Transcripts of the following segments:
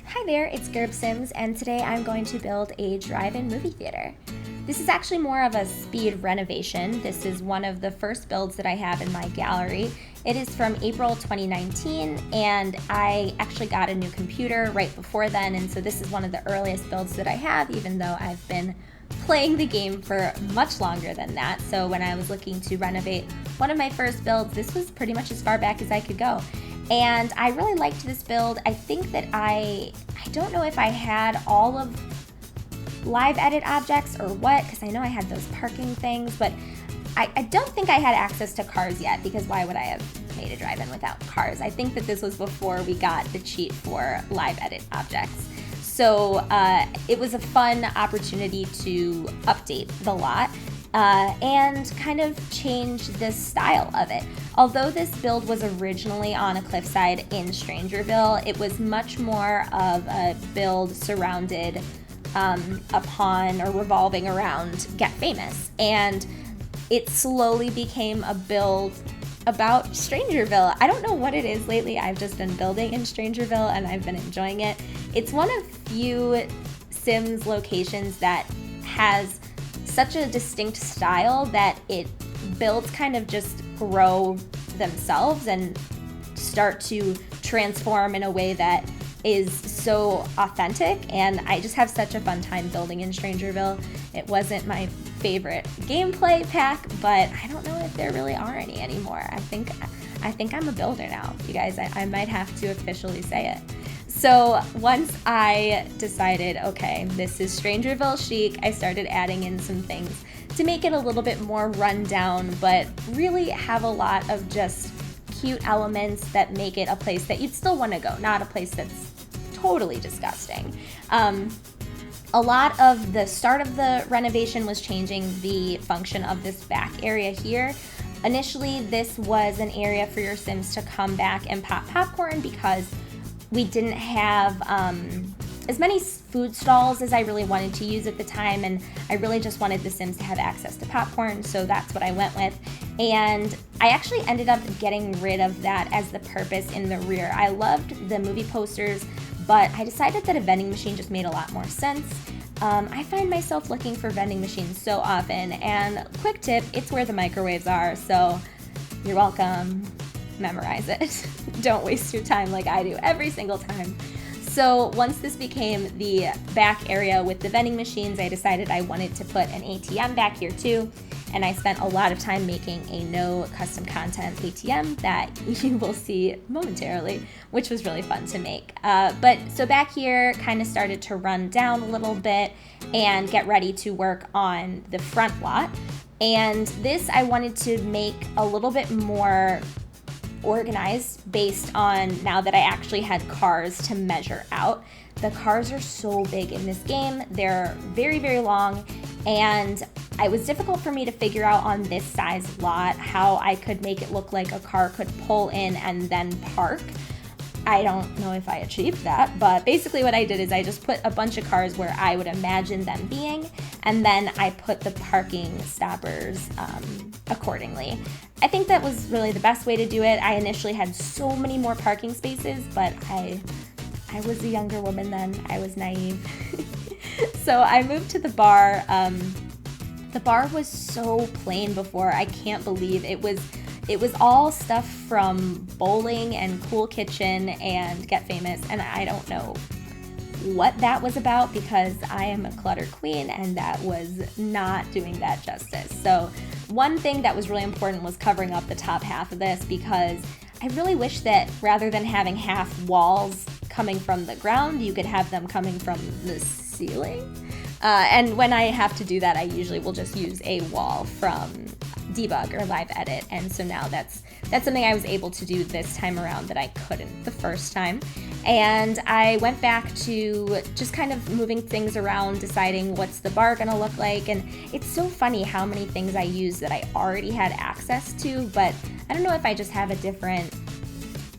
Hi there, it's GerbSims, and today I'm going to build a drive-in movie theater. This is actually more of a speed renovation. This is one of the first builds that I have in my gallery. It is from April 2019, and I actually got a new computer right before then, and so this is one of the earliest builds that I have, even though I've been playing the game for much longer than that. So when I was looking to renovate one of my first builds, this was pretty much as far back as I could go. And I really liked this build. I think that I don't know if I had all of live edit objects or what, because I know I had those parking things, but I don't think I had access to cars yet, because why would I have made a drive-in without cars? I think that this was before we got the cheat for live edit objects. So it was a fun opportunity to update the lot and kind of change the style of it. Although this build was originally on a cliffside in Strangerville, it was much more of a build surrounded upon or revolving around Get Famous. And it slowly became a build about Strangerville. I don't know what it is lately. I've just been building in Strangerville and I've been enjoying it. It's one of few Sims locations that has such a distinct style that it builds kind of just grow themselves and start to transform in a way that is so authentic, and I just have such a fun time building in Strangerville. It wasn't my favorite gameplay pack, but I don't know if there really are any anymore. I think I'm a builder now, you guys. I might have to officially say it. So once I decided, okay, this is Strangerville chic, I started adding in some things to make it a little bit more run down, but really have a lot of just cute elements that make it a place that you'd still want to go, not a place that's totally disgusting. A lot of the start of the renovation was changing the function of this back area here. Initially, this was an area for your Sims to come back and pop popcorn because we didn't have as many food stalls as I really wanted to use at the time, and I really just wanted the Sims to have access to popcorn, so that's what I went with. And I actually ended up getting rid of that as the purpose in the rear. I loved the movie posters, but I decided that a vending machine just made a lot more sense. I find myself looking for vending machines so often, and quick tip, it's where the microwaves are, so you're welcome. Memorize it. Don't waste your time like I do every single time. So once this became the back area with the vending machines, I decided I wanted to put an ATM back here too. And I spent a lot of time making a no custom content ATM that you will see momentarily, which was really fun to make. But so back here kind of started to run down a little bit and get ready to work on the front lot. And this I wanted to make a little bit more organized based on now that I actually had cars to measure out. The cars are so big in this game. They're very, very long, and it was difficult for me to figure out on this size lot how I could make it look like a car could pull in and then park. I don't know if I achieved that, but basically what I did is I just put a bunch of cars where I would imagine them being, and then I put the parking stoppers accordingly. I think that was really the best way to do it. I initially had so many more parking spaces, but I was a younger woman then. I was naive. So I moved to the bar. The bar was so plain before. I can't believe it was all stuff from bowling and Cool Kitchen and Get Famous, and I don't know what that was about because I am a clutter queen and that was not doing that justice. So one thing that was really important was covering up the top half of this, because I really wish that rather than having half walls coming from the ground, you could have them coming from the ceiling. And when I have to do that, I usually will just use a wall from debug or live edit, and so now that's something I was able to do this time around that I couldn't the first time. And I went back to just kind of moving things around, deciding what's the bar gonna look like, and it's so funny how many things I use that I already had access to, but I don't know if I just have a different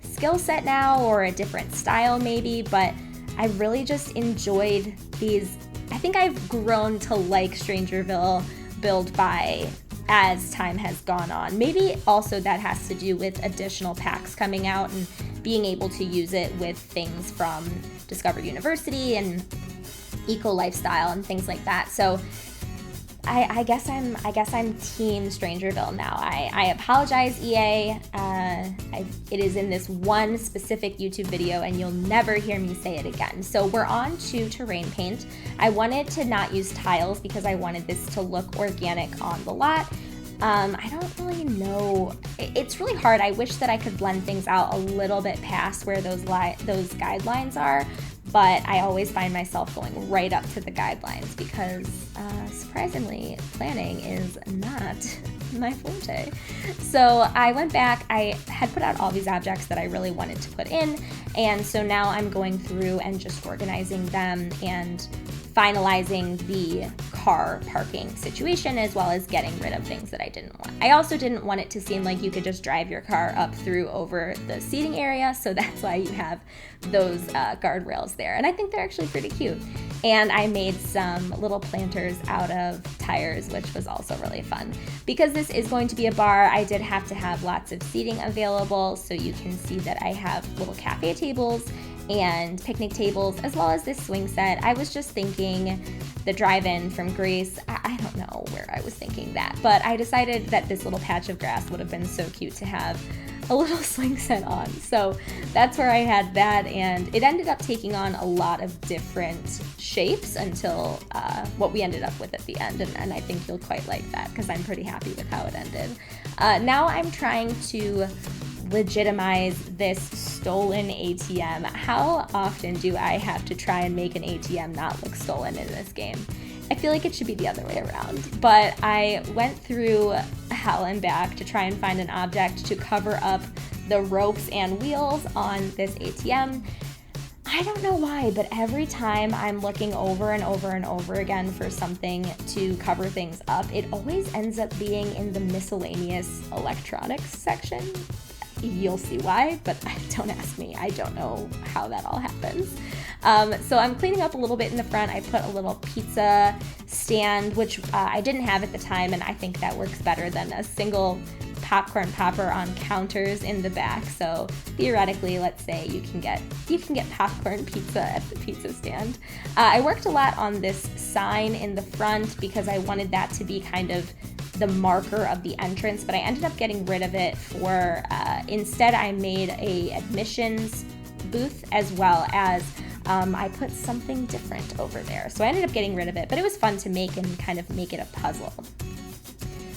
skill set now or a different style maybe, but I really just enjoyed these. I think I've grown to like Strangerville build by as time has gone on. Maybe also that has to do with additional packs coming out and being able to use it with things from Discover University and eco lifestyle and things like that. So I guess I'm Team Strangerville now. I apologize, EA. It is in this one specific YouTube video, and you'll never hear me say it again. So we're on to terrain paint. I wanted to not use tiles because I wanted this to look organic on the lot. I don't really know. It's really hard. I wish that I could blend things out a little bit past where those guidelines are, but I always find myself going right up to the guidelines because surprisingly, planning is not my forte. So I went back, I had put out all these objects that I really wanted to put in, and so now I'm going through and just organizing them and finalizing the car parking situation, as well as getting rid of things that I didn't want. I also didn't want it to seem like you could just drive your car up through over the seating area, so that's why you have those guardrails there. And I think they're actually pretty cute. And I made some little planters out of tires, which was also really fun. Because this is going to be a bar, I did have to have lots of seating available, so you can see that I have little cafe tables and picnic tables, as well as this swing set. I was just thinking the drive-in from Grace, I don't know where I was thinking that, but I decided that this little patch of grass would have been so cute to have a little swing set on. So that's where I had that, and it ended up taking on a lot of different shapes until what we ended up with at the end, and I think you'll quite like that because I'm pretty happy with how it ended. Now I'm trying to legitimize this stolen ATM. How often do I have to try and make an ATM not look stolen in this game? I feel like it should be the other way around, but I went through hell and back to try and find an object to cover up the ropes and wheels on this ATM. I don't know why, but every time I'm looking over and over and over again for something to cover things up, it always ends up being in the miscellaneous electronics section. You'll see why, but don't ask me. I don't know how that all happens. So I'm cleaning up a little bit in the front. I put a little pizza stand, which I didn't have at the time, and I think that works better than a single popcorn popper on counters in the back. So theoretically, let's say you can get popcorn pizza at the pizza stand. I worked a lot on this sign in the front because I wanted that to be kind of the marker of the entrance, but I ended up getting rid of it for, instead I made a admissions booth, as well as I put something different over there. So I ended up getting rid of it, but it was fun to make and kind of make it a puzzle.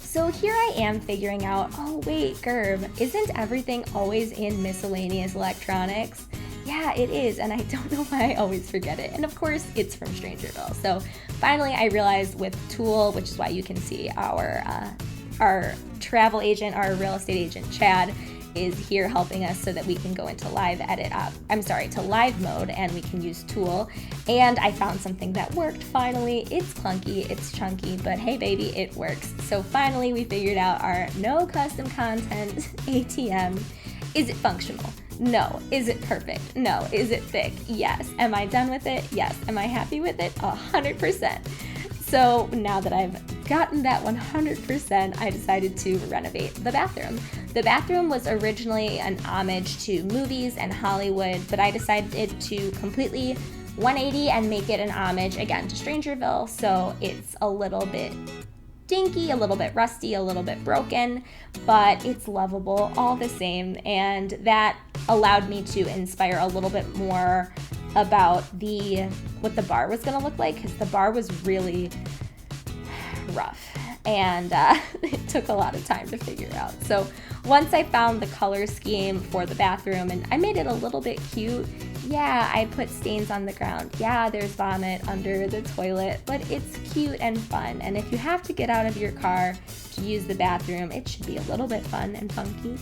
So here I am figuring out, oh wait, Gerb, isn't everything always in miscellaneous electronics? Yeah, it is, and I don't know why I always forget it. And of course, it's from Strangerville. So finally, I realized with Tool, which is why you can see our travel agent, our real estate agent, Chad, is here helping us so that we can go into live mode, and we can use Tool. And I found something that worked finally. It's clunky, it's chunky, but hey baby, it works. So finally, we figured out our no custom content ATM. Is it functional? No. Is it perfect? No. Is it thick? Yes. Am I done with it? Yes. Am I happy with it? 100%. So now that I've gotten that 100%, I decided to renovate the bathroom. The bathroom was originally an homage to movies and Hollywood, but I decided to completely 180 and make it an homage again to Strangerville. So it's a little bit dinky, a little bit rusty, a little bit broken, but it's lovable all the same. And that allowed me to inspire a little bit more about what the bar was gonna look like, because the bar was really rough and it took a lot of time to figure out. So once I found the color scheme for the bathroom and I made it a little bit cute, yeah, I put stains on the ground. Yeah, there's vomit under the toilet, but it's cute and fun. And if you have to get out of your car to use the bathroom, it should be a little bit fun and funky.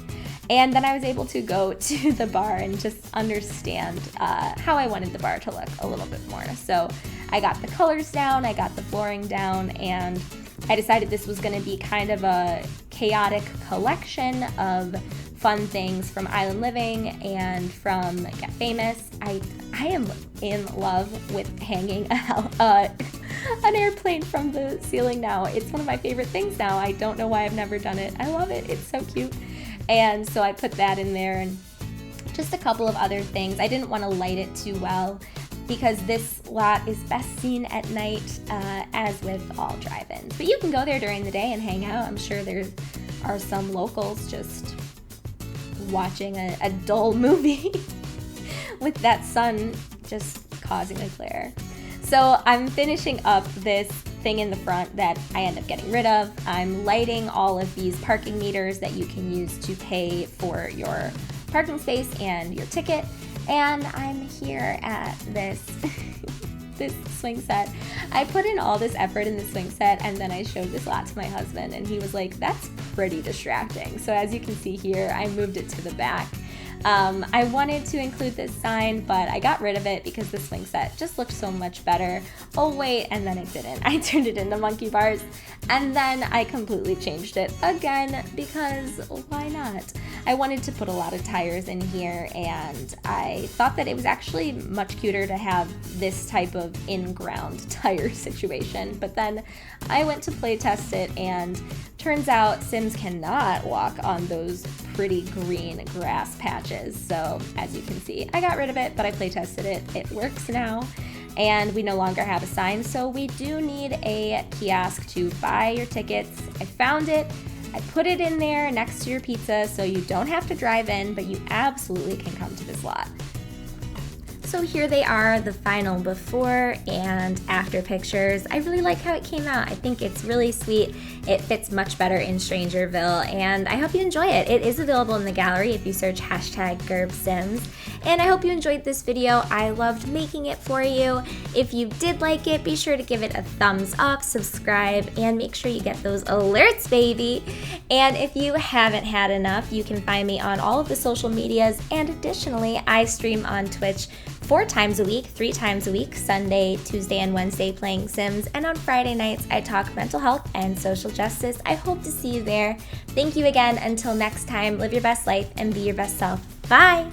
And then I was able to go to the bar and just understand how I wanted the bar to look a little bit more. So I got the colors down, I got the flooring down, and I decided this was going to be kind of a chaotic collection of fun things from Island Living and from Get Famous. I am in love with hanging an airplane from the ceiling now. It's one of my favorite things now. I don't know why I've never done it. I love it. It's so cute. And so I put that in there and Just a couple of other things. I didn't want to light it too well because this lot is best seen at night, as with all drive-ins. But you can go there during the day and hang out. I'm sure there are some locals just watching a dull movie with that sun just causing a glare. So I'm finishing up this thing in the front that I end up getting rid of. I'm lighting all of these parking meters that you can use to pay for your parking space and your ticket. And I'm here at this this swing set. I put in all this effort in the swing set, and then I showed this lot to my husband, and he was like, that's pretty distracting. So as you can see here, I moved it to the back. I wanted to include this sign, but I got rid of it because the swing set just looked so much better. Oh wait, and then it didn't. I turned it into monkey bars, and then I completely changed it again because why not? I wanted to put a lot of tires in here, and I thought that it was actually much cuter to have this type of in-ground tire situation. But then I went to play test it, and turns out Sims cannot walk on those pretty green grass patches. So as you can see, I got rid of it, but I play tested it. It works now, and we no longer have a sign. So we do need a kiosk to buy your tickets. I found it. I put it in there next to your pizza so you don't have to drive in, but you absolutely can come to this lot. So here they are, the final before and after pictures. I really like how it came out. I think it's really sweet. It fits much better in Strangerville, and I hope you enjoy it. It is available in the gallery if you search #GerbSims. And I hope you enjoyed this video. I loved making it for you. If you did like it, be sure to give it a thumbs up, subscribe, and make sure you get those alerts, baby. And if you haven't had enough, you can find me on all of the social medias, and additionally, I stream on Twitch 4 times a week, 3 times a week, Sunday, Tuesday, and Wednesday playing Sims, and on Friday nights I talk mental health and social justice. I hope to see you there. Thank you again. Until next time, live your best life and be your best self. Bye!